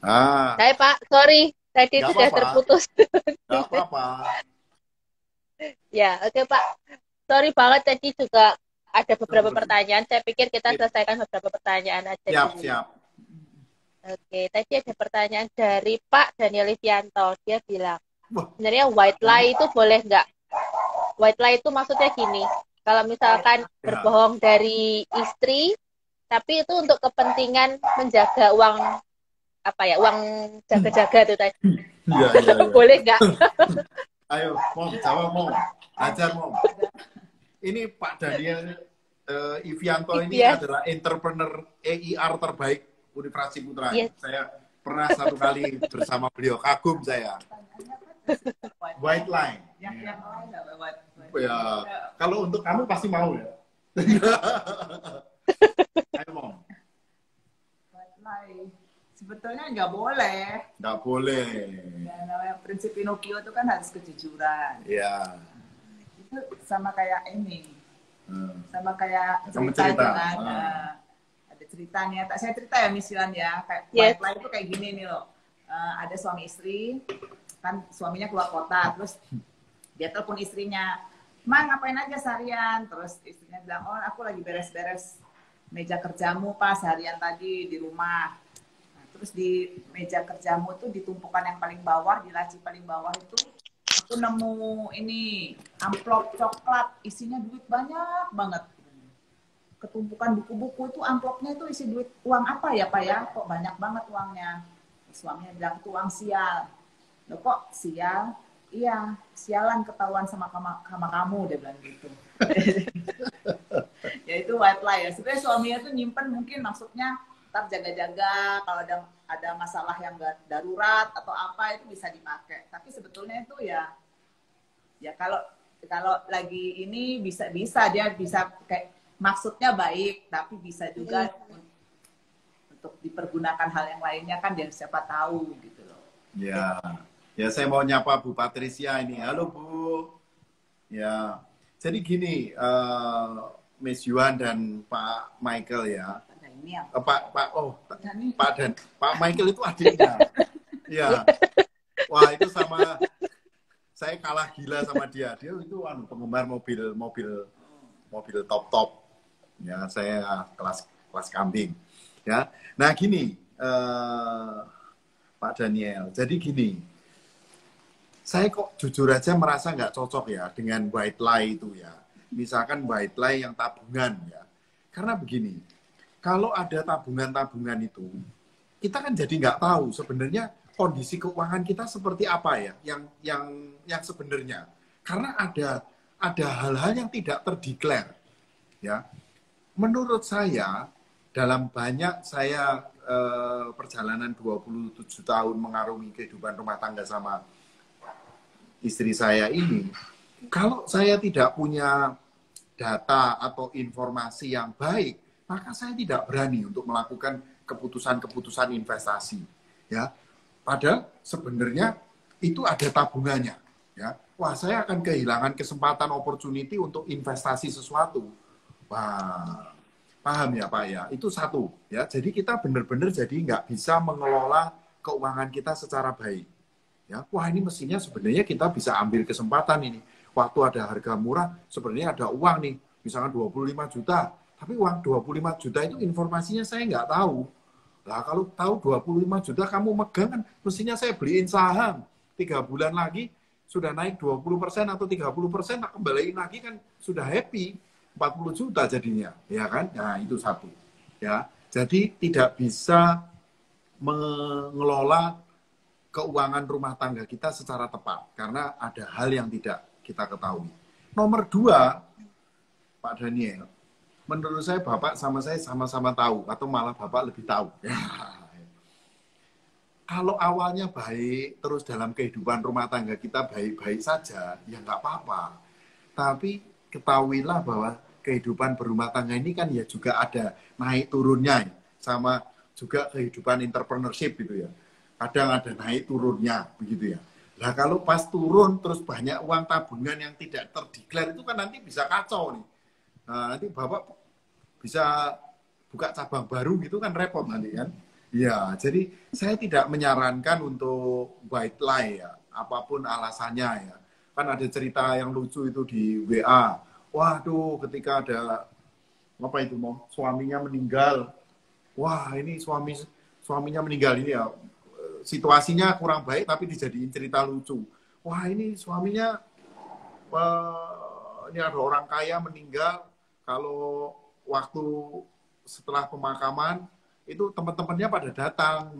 Ah, Saya Pak, sorry, tadi nggak sudah apa-apa, terputus. nggak apa-apa. Ya, oke Pak. Sorry banget tadi juga ada beberapa Sorry. pertanyaan. Saya pikir kita Sip. selesaikan beberapa pertanyaan aja Siap, dulu. siap. Oke, tadi ada pertanyaan dari Pak Daniel Livianto. Dia bilang, Wah, sebenarnya white Dani, lie itu boleh nggak? White lie itu maksudnya gini, kalau misalkan ya. berbohong dari istri, tapi itu untuk kepentingan menjaga uang apa ya, uang jaga-jaga itu tadi. Iya, iya, iya. Boleh nggak? Ayo, Mom, jawab, Mom. Ajar, Mom. Ini Pak Daniel Ivianto ini Iya, adalah entrepreneur EIR terbaik Universitas Putra. iya. Saya pernah satu kali bersama beliau, kagum saya. White line. Ya, kalau untuk kamu pasti mau ya. Ayo, Mom. Sebetulnya nggak boleh. Nggak boleh. Ya, namanya prinsip Pinocchio itu kan harus kejujuran. Ya. Itu sama kayak ini, sama kayak Kamu cerita itu cerita. kan. Ada ceritanya. Tak saya cerita ya misilan ya. Kayak Yes. white lie itu kayak gini nih loh. Ada suami istri, kan suaminya keluar kota, terus dia telepon istrinya, "Mang, ngapain aja seharian?" Terus istrinya bilang, "Oh, aku lagi beres-beres meja kerjamu pas seharian tadi di rumah." Nah, terus di meja kerjamu tuh di tumpukan yang paling bawah, di laci paling bawah itu aku nemu ini amplop coklat, isinya duit banyak banget. Ketumpukan buku-buku itu amplopnya itu isi duit uang apa ya Pak ya? Kok banyak banget uangnya? Suaminya bilang itu uang sial. Loh kok sial? Iya, sialan ketahuan sama kamu, dia bilang gitu. Ya itu white lie ya. Sebenarnya suaminya tuh nyimpen mungkin maksudnya tetap jaga-jaga kalau ada masalah yang darurat atau apa itu bisa dipakai. Tapi sebetulnya itu ya kalau kalau lagi ini bisa dia bisa kayak maksudnya baik tapi bisa juga untuk dipergunakan hal yang lainnya kan dia siapa tahu gitu loh. Ya. Ya, saya mau nyapa Bu Patricia ini. Halo, Bu. Ya. Jadi gini, Miss Yuan dan Pak Michael ya. Nah ini ya. Pak Michael itu adiknya. Ya. Wah, itu sama saya kalah gila sama dia. Dia itu penggemar mobil top-top. Ya, saya kelas kelas kambing. Ya. Nah, gini, Pak Daniel. Jadi gini, saya kok jujur aja merasa nggak cocok ya dengan white lie itu ya. Misalkan white lie yang tabungan ya. Karena begini, kalau ada tabungan-tabungan itu, kita kan jadi nggak tahu sebenarnya kondisi keuangan kita seperti apa ya, yang sebenarnya. Karena ada hal-hal yang tidak terdeklar ya. Menurut saya dalam banyak saya perjalanan 27 tahun mengarungi kehidupan rumah tangga sama istri saya ini, kalau saya tidak punya data atau informasi yang baik, maka saya tidak berani untuk melakukan keputusan-keputusan investasi. Ya, padahal sebenarnya itu ada tabungannya. Ya, wah saya akan kehilangan kesempatan opportunity untuk investasi sesuatu. Wah, paham ya Pak ya? Itu satu. Ya, jadi kita benar-benar jadi nggak bisa mengelola keuangan kita secara baik. Ya, wah ini mestinya sebenarnya kita bisa ambil kesempatan ini. Waktu ada harga murah, sebenarnya ada uang nih, misalkan 25 juta. Tapi uang 25 juta itu informasinya saya nggak tahu. Lah kalau tahu 25 juta kamu megang kan, mestinya saya beliin saham. 3 bulan lagi sudah naik 20% atau 30%, tak kembaliin lagi kan sudah happy. 40 juta jadinya, ya kan? Nah itu satu. Ya, jadi tidak bisa mengelola keuangan rumah tangga kita secara tepat karena ada hal yang tidak kita ketahui. Nomor dua, Pak Daniel, menurut saya Bapak sama saya sama-sama tahu atau malah Bapak lebih tahu. Ya. Kalau awalnya baik, terus dalam kehidupan rumah tangga kita baik-baik saja, ya nggak apa-apa. Tapi ketahuilah bahwa kehidupan berumah tangga ini kan ya juga ada naik turunnya, sama juga kehidupan entrepreneurship gitu ya. Kadang ada naik turunnya begitu ya. Nah kalau pas turun terus banyak uang tabungan yang tidak terdeklar itu kan nanti bisa kacau nih. Nah, nanti Bapak bisa buka cabang baru gitu kan repot nanti kan. Ya, jadi saya tidak menyarankan untuk white lie ya, apapun alasannya ya. Kan ada cerita yang lucu itu di WA. Waduh, ketika ada apa itu mau suaminya meninggal. Wah, ini suaminya meninggal ini ya. Situasinya kurang baik tapi dijadiin cerita lucu. Wah, ini suaminya ini ada orang kaya meninggal, kalau waktu setelah pemakaman itu teman-temannya pada datang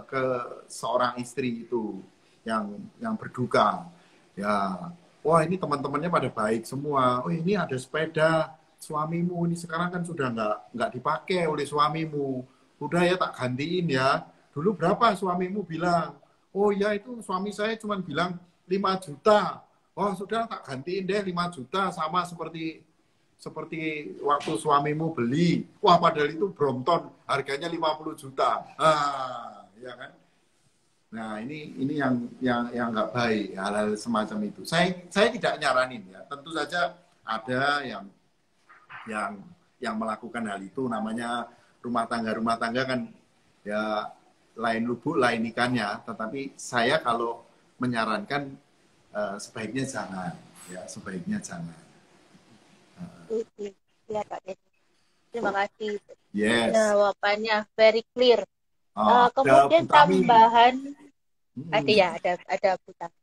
ke seorang istri itu yang berduka. Ya, wah ini teman-temannya pada baik semua. Oh ini ada sepeda suamimu ini sekarang kan sudah nggak dipakai oleh suamimu. Udah ya tak gantiin ya. Dulu berapa suamimu bilang? Oh ya itu suami saya cuma bilang 5 juta. Oh sudah tak gantiin deh 5 juta sama seperti waktu suamimu beli. Wah padahal itu Brompton harganya 50 juta. Ya kan? Nah ini yang nggak baik hal-hal semacam itu. Saya tidak nyaranin ya. Tentu saja ada yang melakukan hal itu, namanya rumah tangga kan ya lain lubuk lain ikannya. Tetapi saya kalau menyarankan sebaiknya jangan, ya sebaiknya jangan. Ya Pak Denny. Terima kasih. Yes. Jawabannya very clear. Oh, Kemudian tambahan, ada Butami.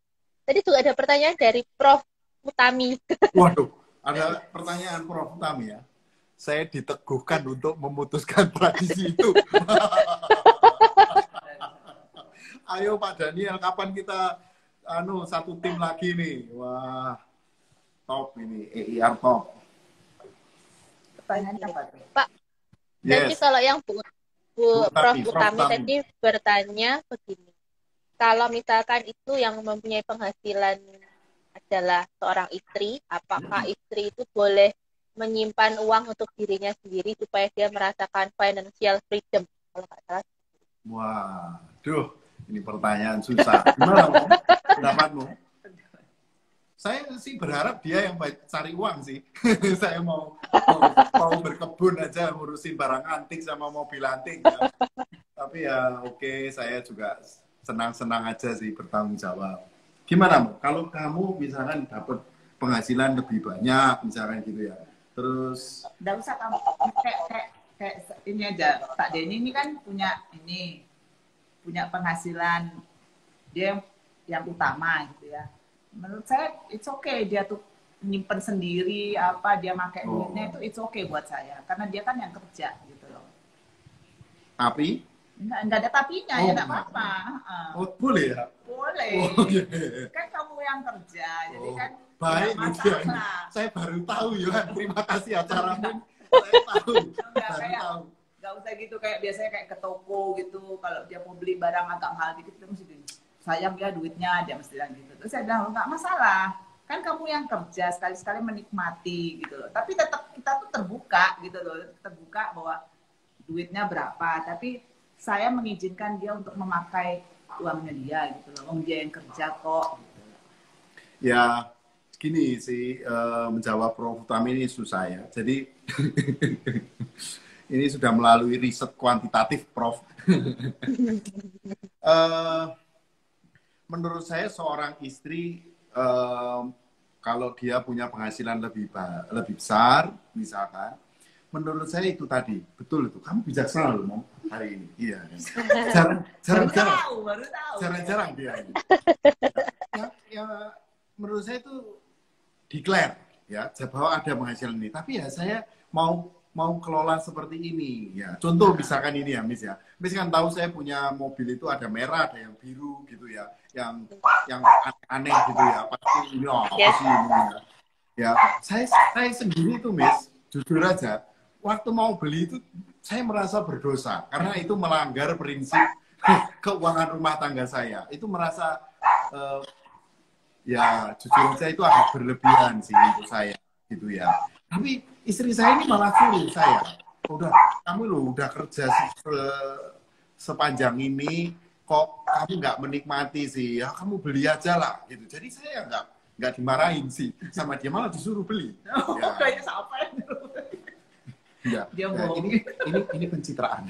Tadi juga ada pertanyaan dari Prof. Utami. Waduh, ada pertanyaan Prof. Utami ya. Saya diteguhkan untuk memutuskan tradisi itu. Ayo Pak Daniel, kapan kita satu tim lagi nih? Wah, top ini, EIR top. Pertanyaannya apa tuh? Pak, jadi kalau yang Prof. Utami tadi bertanya begini. Kalau misalkan itu yang mempunyai penghasilan adalah seorang istri, apakah istri itu boleh menyimpan uang untuk dirinya sendiri supaya dia merasakan financial freedom? Kalau nggak salah. Waduh, ini pertanyaan susah. Gimana, Om? Pendapatmu? Saya sih berharap dia yang cari uang sih. Saya mau berkebun aja, ngurusin barang antik sama mobil antik. Ya. Tapi ya oke, saya juga senang-senang aja sih bertanggung jawab. Gimana, Mo? Kalau kamu misalkan dapat penghasilan lebih banyak, misalkan gitu ya. Terus nggak usah kamu kayak ini aja. Pak Denny ini kan punya penghasilan dia yang utama gitu ya. Menurut saya it's okay dia tuh nyimpen sendiri apa dia pakai duitnya itu it's okay buat saya karena dia kan yang kerja gitu loh. Tapi Enggak ada tapinya ya enggak apa-apa. Oh, boleh ya? Boleh. Oh, yeah. Kan kamu yang kerja, jadi kan baik gitu ya. Saya baru tahu ya. Terima kasih acaramu. Saya tahu. Enggak usah gitu kayak biasanya kayak ke toko gitu. Kalau dia mau beli barang agak mahal dikit, kita mesti sayang ya duitnya, dia mesti bilang gitu. Terus saya bilang enggak masalah. Kan kamu yang kerja sekali-sekali menikmati gitu loh. Tapi tetap kita tuh terbuka gitu loh, terbuka bahwa duitnya berapa. Tapi saya mengizinkan dia untuk memakai uangnya dia gitu loh. Dia yang kerja kok. Gitu. Ya, gini sih menjawab Prof. Utami ini susah ya. Jadi ini sudah melalui riset kuantitatif, Prof. Menurut saya seorang istri kalau dia punya penghasilan lebih besar, misalkan, menurut saya itu tadi betul itu. Kamu bijaksana loh, Mom, hari ini. Iya. Jarang-jarang dia ini. Ya, menurut saya itu declare ya bahwa ada penghasilan ini. Tapi ya saya mau kelola seperti ini ya. Contoh misalkan ini ya, Miss ya. Miss kan tahu saya punya mobil itu ada merah, ada yang biru gitu ya. Yang aneh gitu ya. Pasti ini apa sih ini ya. Ya, saya sendiri itu, Miss, jujur aja, waktu mau beli itu saya merasa berdosa karena itu melanggar prinsip keuangan rumah tangga saya. Itu merasa ya jujur aja itu agak berlebihan sih untuk saya gitu ya. Tapi istri saya ini malah suruh saya, kamu udah kerja sepanjang ini kok kamu nggak menikmati sih, ya kamu beli aja lah gitu. Jadi saya nggak dimarahin sih sama dia, malah disuruh beli. Kayaknya siapa ya? Ya, ini pencitraan.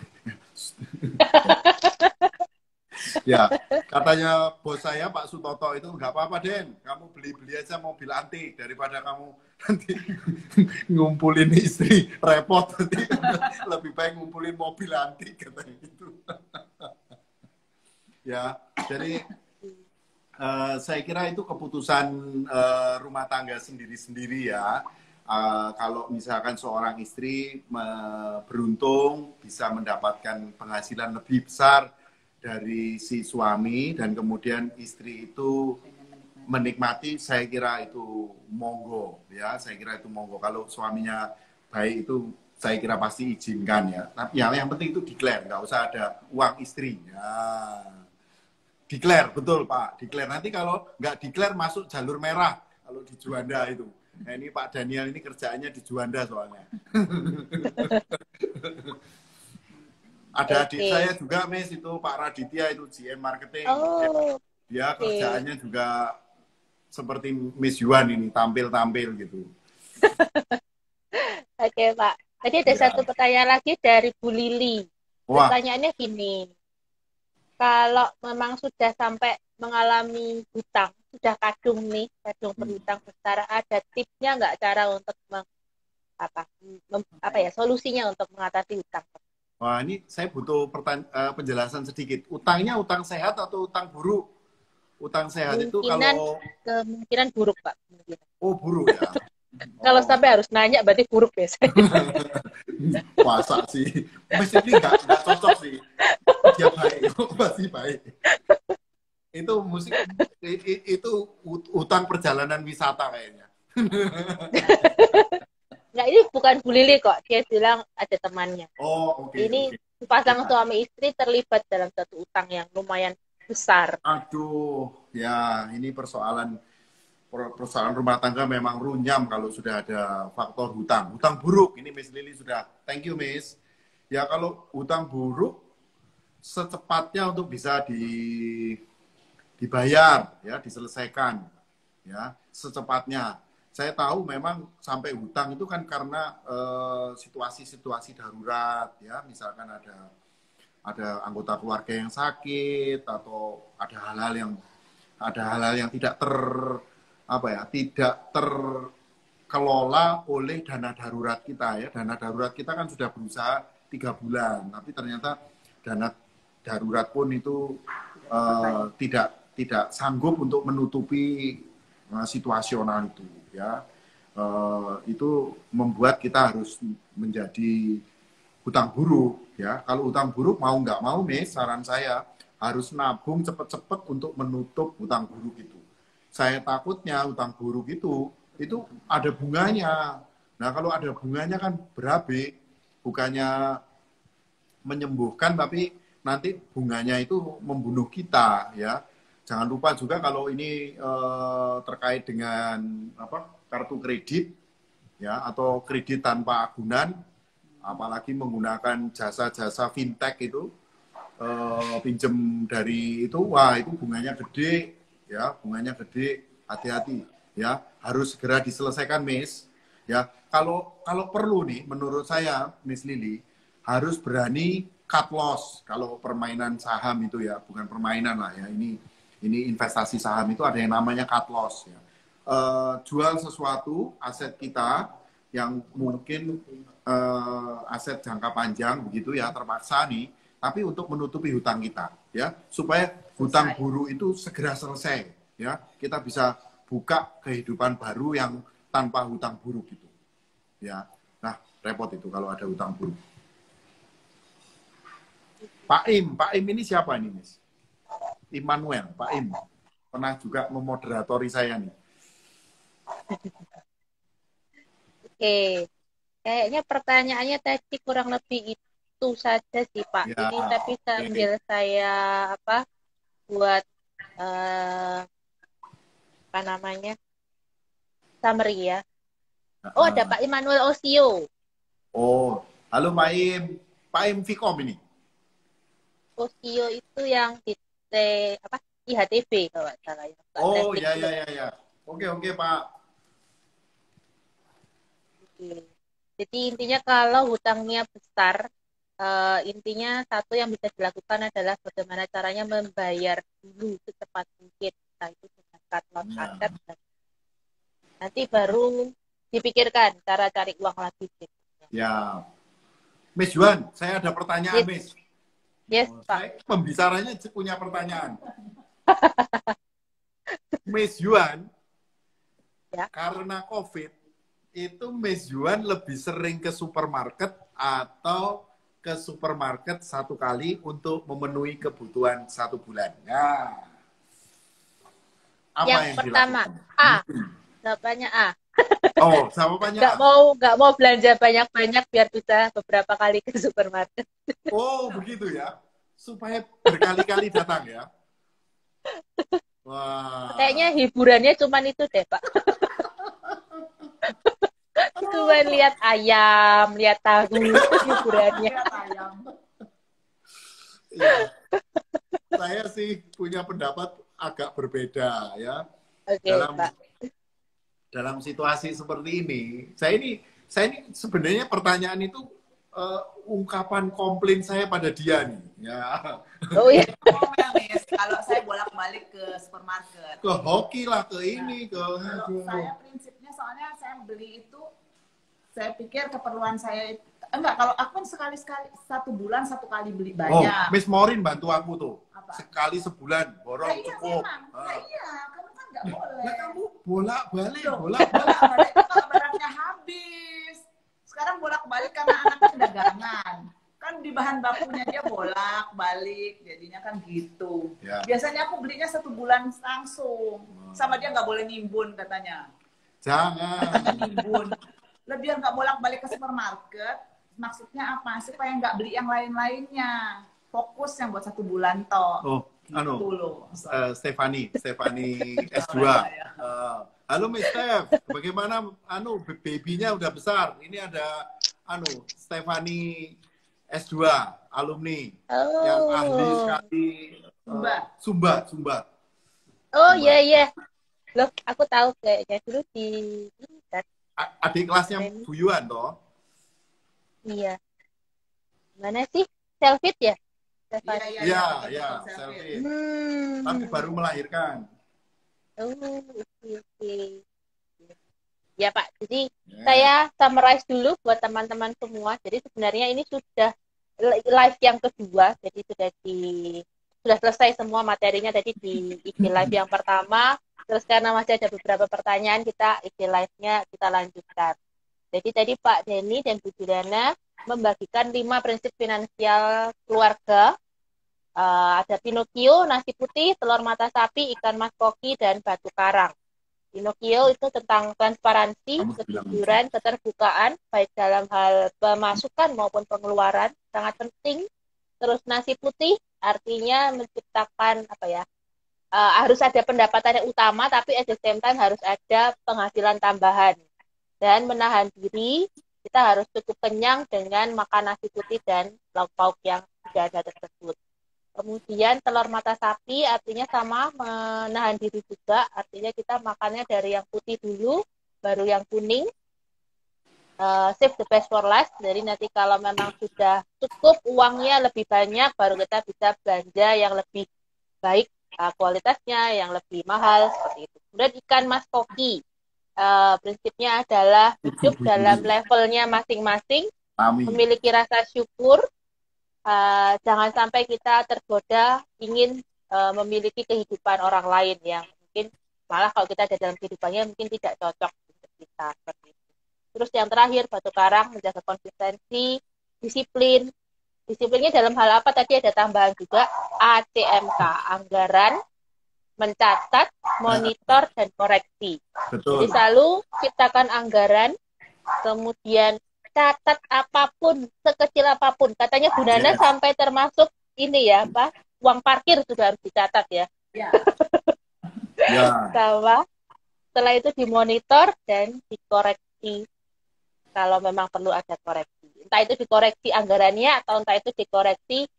Ya, katanya bos saya Pak Sutoto itu nggak apa-apa Den, kamu beli-beli aja mobil antik daripada kamu nanti ngumpulin istri repot nanti lebih baik ngumpulin mobil antik katanya gitu. Ya, jadi saya kira itu keputusan rumah tangga sendiri-sendiri ya. Kalau misalkan seorang istri beruntung bisa mendapatkan penghasilan lebih besar dari si suami dan kemudian istri itu menikmati, saya kira itu monggo ya. Saya kira itu monggo. Kalau suaminya baik itu saya kira pasti izinkan ya. Tapi yang penting itu declare, nggak usah ada uang istri. Ya. Declare, betul Pak. Declare. Nanti kalau nggak declare masuk jalur merah kalau di Juanda itu. Nah ini Pak Daniel ini kerjaannya di Juanda soalnya. Ada adik saya juga, Miss, itu Pak Raditya itu GM Marketing. Dia kerjaannya juga seperti Miss Yuan ini, tampil-tampil gitu. Oke Pak. Tadi ada satu pertanyaan lagi dari Bu Lili. Pertanyaannya gini. Kalau memang sudah sampai mengalami hutang, sudah kadung nih, kadung berhutang besar, ada tipsnya nggak cara untuk solusinya untuk mengatasi hutang? Wah, ini saya butuh penjelasan sedikit. Utangnya utang sehat atau utang buruk? Utang sehat itu kalau kemungkinan buruk Pak. Oh buruk ya. Kalau sampai harus nanya berarti buruk biasanya. Masa sih? Mesti ini nggak cocok sih. Dia baik, pasti baik. Itu musik, itu utang perjalanan wisata kayaknya. Nah ini bukan Bu Lili kok, dia bilang ada temannya. Oh oke. Ini sepasang suami istri terlibat dalam satu utang yang lumayan besar. Aduh, ya ini persoalan rumah tangga memang runyam kalau sudah ada faktor hutang. Hutang buruk, ini Miss Lili sudah. Thank you Miss. Ya kalau hutang buruk, secepatnya untuk bisa dibayar, ya diselesaikan, ya secepatnya. Saya tahu memang sampai hutang itu kan karena situasi-situasi darurat, ya misalkan ada anggota keluarga yang sakit atau ada hal-hal yang tidak terkelola oleh dana darurat kita ya. Dana darurat kita kan sudah berusaha 3 bulan, tapi ternyata dana darurat pun itu tidak sanggup untuk menutupi situasional itu ya. Itu membuat kita harus menjadi hutang buruk ya. Kalau hutang buruk mau nggak mau nih, saran saya harus nabung cepet-cepet untuk menutup hutang buruk itu. Saya takutnya hutang buruk itu ada bunganya. Nah kalau ada bunganya kan berabe, bukannya menyembuhkan tapi nanti bunganya itu membunuh kita ya. Jangan lupa juga kalau ini terkait dengan kartu kredit ya atau kredit tanpa agunan, apalagi menggunakan jasa-jasa fintech itu pinjem dari itu, wah itu bunganya gede ya, bunganya gede, hati-hati ya, harus segera diselesaikan Miss ya. Kalau perlu nih menurut saya Miss Lili harus berani cut loss kalau permainan saham itu ya, bukan permainan lah ya, ini investasi saham itu ada yang namanya cut loss ya. Jual sesuatu aset kita yang mungkin aset jangka panjang begitu ya, terpaksa nih, tapi untuk menutupi hutang kita ya, supaya hutang buruk itu segera selesai ya, kita bisa buka kehidupan baru yang tanpa hutang buruk itu ya. Nah repot itu kalau ada hutang buruk. Pak Im ini siapa ini Miss? Immanuel, Pak Im pernah juga memoderatori saya nih. Oke, kayaknya pertanyaannya tadi kurang lebih itu saja sih Pak. Ya, ini tapi sambil saya buat summary ya. Oh ada Pak Immanuel Osio. Oh halo Pak Im, Pak Im Vkom ini. Osio itu yang di IHTB kalau nggak salah ya. Oh ya. Oke Pak. Jadi intinya kalau hutangnya besar intinya satu yang bisa dilakukan adalah bagaimana caranya membayar dulu secepat mungkin, entah itu dengan card not aset, nanti baru dipikirkan cara cari uang lagi. Ya, Miss Juan, saya ada pertanyaan, Miss. Yes, Saya pembicaranya punya pertanyaan. Miss Juan, ya. Karena COVID, itu Miss Juan lebih sering ke supermarket atau ke supermarket satu kali untuk memenuhi kebutuhan 1 bulan? Nah, apa yang pertama, dilakukan? jawabannya A. Oh, jawabannya A. Nggak mau belanja banyak-banyak biar bisa beberapa kali ke supermarket. Oh, begitu ya. Supaya berkali-kali datang ya. Wah. Kayaknya hiburannya cuman itu deh, Pak. Cuman lihat ayam, lihat tahu, itu hiburannya. Ya. Saya sih punya pendapat agak berbeda ya. Oke, Pak. Dalam situasi seperti ini, saya ini sebenarnya pertanyaan itu ungkapan komplain saya pada dia nih. Ya. Oh iya. Kalau saya bolak-balik ke supermarket. Ke hoki lah, ke ini, ke. Kalau saya prinsipnya soalnya saya beli itu, saya pikir keperluan saya enggak. Kalau aku sekali 1 bulan 1 kali beli banyak. Oh, Miss Morin bantu aku tuh. Apa? Sekali sebulan borong iya, cukup. Iya, kamu kan nggak boleh. Nah, kamu bolak-balik. Kalau barangnya habis. Sekarang bolak-balik karena anaknya dagangan. Kan di bahan bakunya dia bolak-balik, jadinya kan gitu. Ya. Biasanya aku belinya 1 bulan langsung. Sama dia nggak boleh nimbun katanya. Jangan. Nimbun. Lebih nggak bolak-balik ke supermarket. Maksudnya apa? Supaya nggak beli yang lain-lainnya. Fokus yang buat 1 bulan toh. Oh, gitu Stefani S2. Halo Miss Steph, bagaimana babynya udah besar? Ini ada Stefani S2 alumni yang ahli sekali Sumba. Oh iya. Loh, aku tahu kayaknya dulu di adik kelasnya Bu Yuan toh? Iya. Mana sih? Selfit ya? Iya, selfie. Tapi baru melahirkan. Oh, oke. Ya Pak, jadi saya summarize dulu buat teman-teman semua. Jadi sebenarnya ini sudah live yang kedua, jadi sudah selesai semua materinya tadi di IG live yang pertama. Terus karena masih ada beberapa pertanyaan, kita IG live-nya kita lanjutkan. Jadi tadi Pak Denny dan Bu Juliana membagikan 5 prinsip finansial keluarga. Ada Pinocchio, nasi putih, telur mata sapi, ikan mas koki, dan batu karang. Pinocchio itu tentang transparansi, kejujuran, keterbukaan, baik dalam hal pemasukan maupun pengeluaran, sangat penting. Terus nasi putih artinya menciptakan harus ada pendapatan yang utama, tapi at the same time harus ada penghasilan tambahan. Dan menahan diri, kita harus cukup kenyang dengan makan nasi putih dan lauk pauk yang sudah ada tersebut. Kemudian telur mata sapi artinya sama, menahan diri juga, artinya kita makannya dari yang putih dulu, baru yang kuning. Save the best for last, jadi nanti kalau memang sudah cukup uangnya lebih banyak, baru kita bisa belanja yang lebih baik kualitasnya, yang lebih mahal, seperti itu. Kemudian ikan mas koki, prinsipnya adalah hidup dalam levelnya masing-masing, memiliki rasa syukur, jangan sampai kita tergoda ingin memiliki kehidupan orang lain yang mungkin malah kalau kita ada dalam kehidupannya mungkin tidak cocok untuk kita, seperti itu. Terus yang terakhir batu karang, menjaga konsistensi, disiplin. Disiplinnya dalam hal apa? Tadi ada tambahan juga ACMK, anggaran, mencatat, monitor, dan koreksi. Betul. Jadi selalu ciptakan anggaran, kemudian catat apapun, sekecil apapun. Katanya Bu Nana sampai termasuk ini ya, Pak, uang parkir juga harus dicatat ya. Sama. Setelah itu dimonitor dan dikoreksi kalau memang perlu ada koreksi. Entah itu dikoreksi anggarannya atau entah itu dikoreksi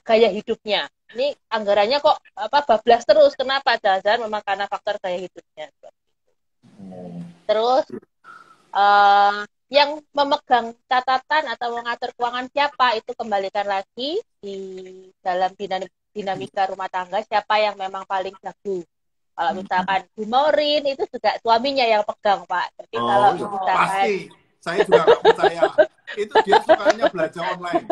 gaya hidupnya. Ini anggarannya kok bablas terus, kenapa? Jangan-jangan memang karena faktor gaya hidupnya. Terus yang memegang catatan atau mengatur keuangan siapa, itu kembalikan lagi di dalam dinamika rumah tangga, siapa yang memang paling jago. Kalau misalkan Bu Maureen itu juga suaminya yang pegang, Pak. Jadi kalau misalkan pasti saya juga nggak percaya. Itu dia sukanya belanja online.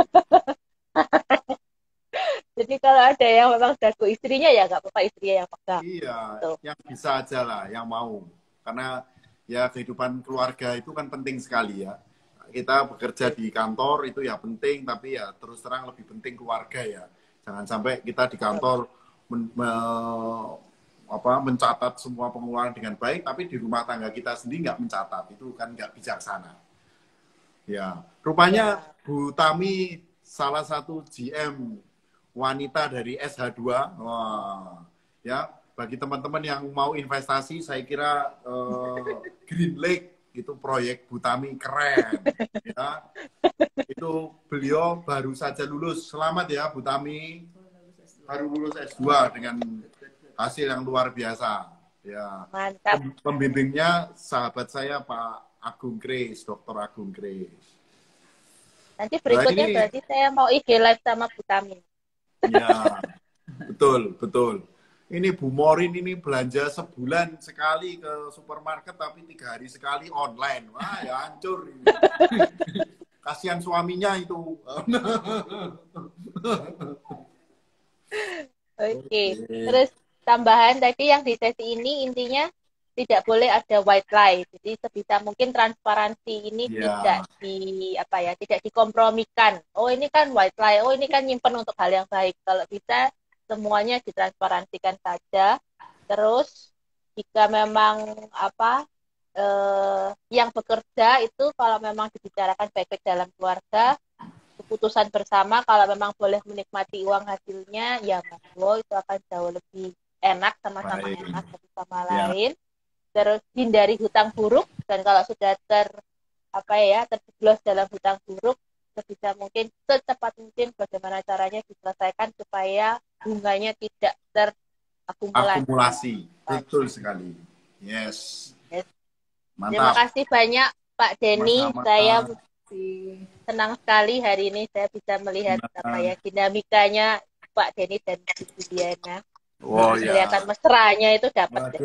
Jadi kalau ada yang memang jago istrinya, ya nggak apa-apa istrinya yang pegang. Iya, Tuh. yang bisa aja lah, yang mau. Karena ya kehidupan keluarga itu kan penting sekali ya. Kita bekerja di kantor itu ya penting, tapi ya terus terang lebih penting keluarga ya. Jangan sampai kita di kantor mencatat semua pengeluaran dengan baik, tapi di rumah tangga kita sendiri nggak mencatat. Itu kan nggak bijaksana. Ya, rupanya Bu Tami salah satu GM wanita dari SH2. Wah, ya bagi teman-teman yang mau investasi, saya kira Green Lake itu proyek Bu Tami keren. Ya, itu beliau baru saja lulus. Selamat ya Bu Tami, baru lulus S2 dengan hasil yang luar biasa. Ya, Mantap. Pembimbingnya sahabat saya Pak Agung Kris, Dr. Agung Kris. Nanti berikutnya berarti saya mau IG live sama Bu Tami. Ya, betul. Ini Bu Maureen ini belanja sebulan sekali ke supermarket, tapi 3 hari sekali online. Wah, ya hancur. Kasihan suaminya itu. Oke. Terus tambahan tadi yang di sesi ini intinya tidak boleh ada white lie. Jadi sebisa mungkin transparansi ini tidak dikompromikan. Oh, ini kan white lie. Oh, ini kan nyimpen untuk hal yang baik. Kalau bisa semuanya ditransparansikan saja. Terus jika memang yang bekerja itu kalau memang dibicarakan baik-baik dalam keluarga, keputusan bersama, kalau memang boleh menikmati uang hasilnya, ya monggo, itu akan jauh lebih enak, sama-sama enak satu sama lain. Terus hindari hutang buruk, dan kalau sudah terjeblos dalam hutang buruk, sebisa mungkin, secepat mungkin bagaimana caranya diselesaikan supaya bunganya tidak terakumulasi. Betul sekali. Yes. Mantap. Terima kasih banyak Pak Denny. Saya senang sekali hari ini saya bisa melihat dinamikanya Pak Denny dan Ibu Diana. Kelihatan mesranya itu dapat.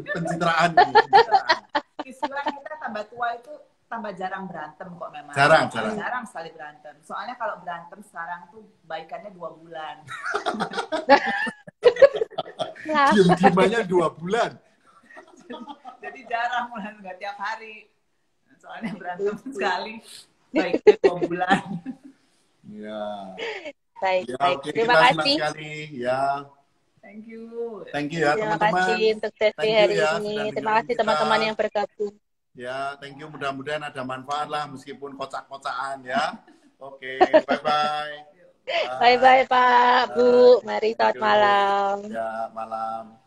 Pencitraan. Istilah kita tambah tua itu tambah jarang berantem kok memang. Jarang sekali berantem. Soalnya kalau berantem sekarang tuh baikannya 2 bulan. Diam-diamannya 2 bulan. Jadi jarang, nggak tiap hari. Soalnya berantem sekali, baiknya 2 bulan. Ya. Baik. Terima kasih. Ya. Thank you ya teman-teman. Terima kasih untuk sesi hari ini. Terima kasih teman-teman yang bergabung. Ya, thank you. Mudah-mudahan ada manfaat lah meskipun kocak-kocakan ya. Oke, bye-bye. Bye-bye Pak, Bu. Mari selamat malam. Ya, malam.